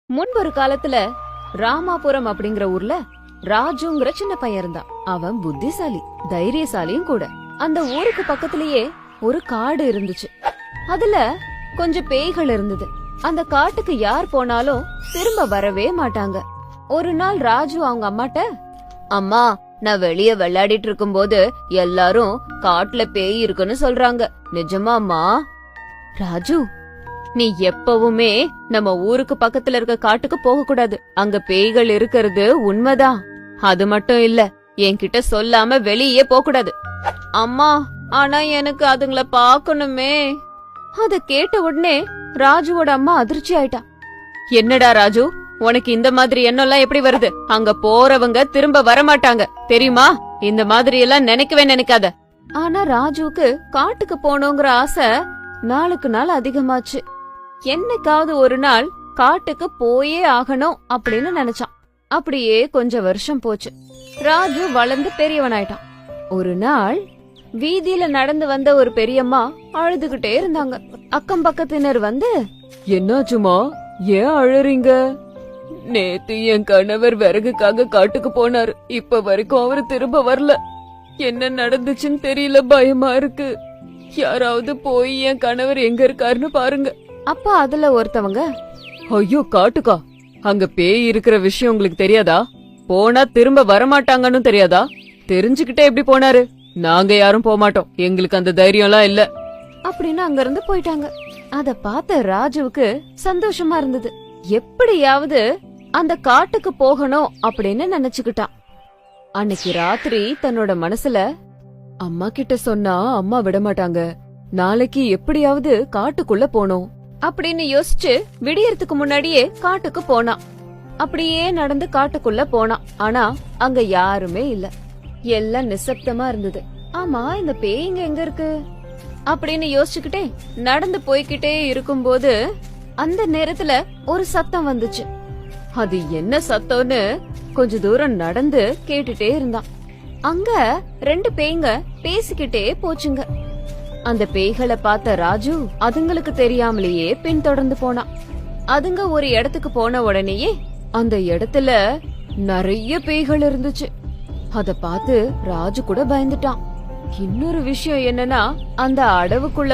முன்பு ஒரு காலத்துல ராமாபுரம் அப்படிங்கிற ஊர்ல ராஜுங்கிற சின்ன பையன் இருந்தான். அவன் புத்திசாலி, தைரியசாலியும் கூட. அந்த ஊருக்கு பக்கத்திலேயே ஒரு காடு இருந்துச்சு. அதுல கொஞ்சம் பேய்கள் இருந்தது. அந்த காட்டுக்கு யார் போனாலும் திரும்ப வரவே மாட்டாங்க. ஒரு நாள் ராஜு அவங்க அம்மாட்ட, அம்மா, நான் வெளிய விளையாடிட்டு இருக்கும்போது எல்லாரும் காட்டுல பேய் இருக்குன்னு சொல்றாங்க, நிஜமாமா? ராஜு, நீ எப்பவுமே நம்ம ஊருக்கு பக்கத்துல இருக்க காட்டுக்கு போக கூடாது. அங்க பேய்கள் இருக்கிறது உண்மைதான். அது மட்டும் இல்ல, என்கிட்ட சொல்லாம வெளியே போக கூடாது. அம்மா, ஆனா எனக்கு அதுங்கள பாக்கணுமே. அத கேட்ட உடனே ராஜுவோட அம்மா அதிர்ச்சி ஆயிட்டா. என்னடா ராஜு, உனக்கு இந்த மாதிரி எண்ணம்லாம் எப்படி வருது? அங்க போறவங்க திரும்ப வரமாட்டாங்க, தெரியுமா? இந்த மாதிரி எல்லாம் நினைக்காத. ஆனா ராஜுவுக்கு காட்டுக்கு போகணுங்கிற ஆசை நாளுக்கு நாள் அதிகமாச்சு. என்னைக்காவது ஒரு நாள் காட்டுக்கு போயே ஆகணும் அப்படின்னு நினைச்சான். அப்படியே கொஞ்சம் வருஷம் போச்சு. ராஜு வளர்ந்து பெரியவனாயிட்டான். ஒரு நாள் வீதியில நடந்து வந்த ஒரு பெரியம்மா அழுதுகிட்டே இருந்தாங்க. அக்கம் பக்கத்தினர் வந்து, என்னாச்சுமா, ஏன் அழறீங்க? நேத்து என் கணவர் விறகுக்காக காட்டுக்கு போனாரு. இப்ப வரைக்கும் அவரு திரும்ப வரல. என்ன நடந்துச்சுன்னு தெரியல, பயமா இருக்கு. யாராவது போய் என் கணவர் எங்க இருக்காருன்னு பாருங்க. அப்ப அதுல ஒருத்தவங்க, ஐயோ, காட்டுக்கா? அங்க பேய் இருக்கிற விஷயம் உங்களுக்கு தெரியாதா? போனா திரும்ப வரமாட்டாங்கன்னு தெரியாதா? தெரிஞ்சுக்கிட்டே எப்படி போனாரு? நாங்க யாரும் போக மாட்டோம், எங்களுக்கு அந்த தைரியம்லாம் இல்ல அப்படின்னு அங்க இருந்து போயிட்டாங்க. அத பார்த்த ராஜுவுக்கு சந்தோஷமா இருந்தது. எப்படியாவது அந்த காட்டுக்கு போகணும் அப்படின்னு நினைச்சுக்கிட்டான். அன்னைக்கு ராத்திரி தன்னோட மனசுல, அம்மா கிட்ட சொன்னா அம்மா விட மாட்டாங்க, நாளைக்கு எப்படியாவது காட்டுக்குள்ள போனோம் அப்படின்னு யோசிச்சு விடியறதுக்கு முன்னாடியே காட்டுக்கு போனான். அப்படியே நடந்து காட்டுக்குள்ள போனான். ஆனா அங்க யாருமே இல்ல. எல்லாம் நிசப்தமா இருந்தது. ஆமா, இந்த பேய்ங்க எங்க இருக்கு அப்படின்னு யோசிச்சுக்கிட்டே நடந்து போய்கிட்டே இருக்கும்போது அந்த நேரத்துல ஒரு சத்தம் வந்துச்சு. அது என்ன சத்தம்னு கொஞ்ச தூரம் நடந்து கேட்டுட்டே இருந்தான். அங்க ரெண்டு பேய்ங்க பேசிக்கிட்டே போச்சுங்க. அந்த பேய்களை பார்த்த ராஜு அதுங்களுக்கு தெரியாமலேயே பின்தொடர்ந்து போனான். அதுங்க ஒரு இடத்துக்கு போன உடனேயே அந்த இடத்துல நிறைய பேய்கள் இருந்துச்சு. அத பார்த்து ராஜு கூட பயந்துட்டான். இன்னொரு விஷயம் என்னன்னா, அந்த அடவுக்குள்ள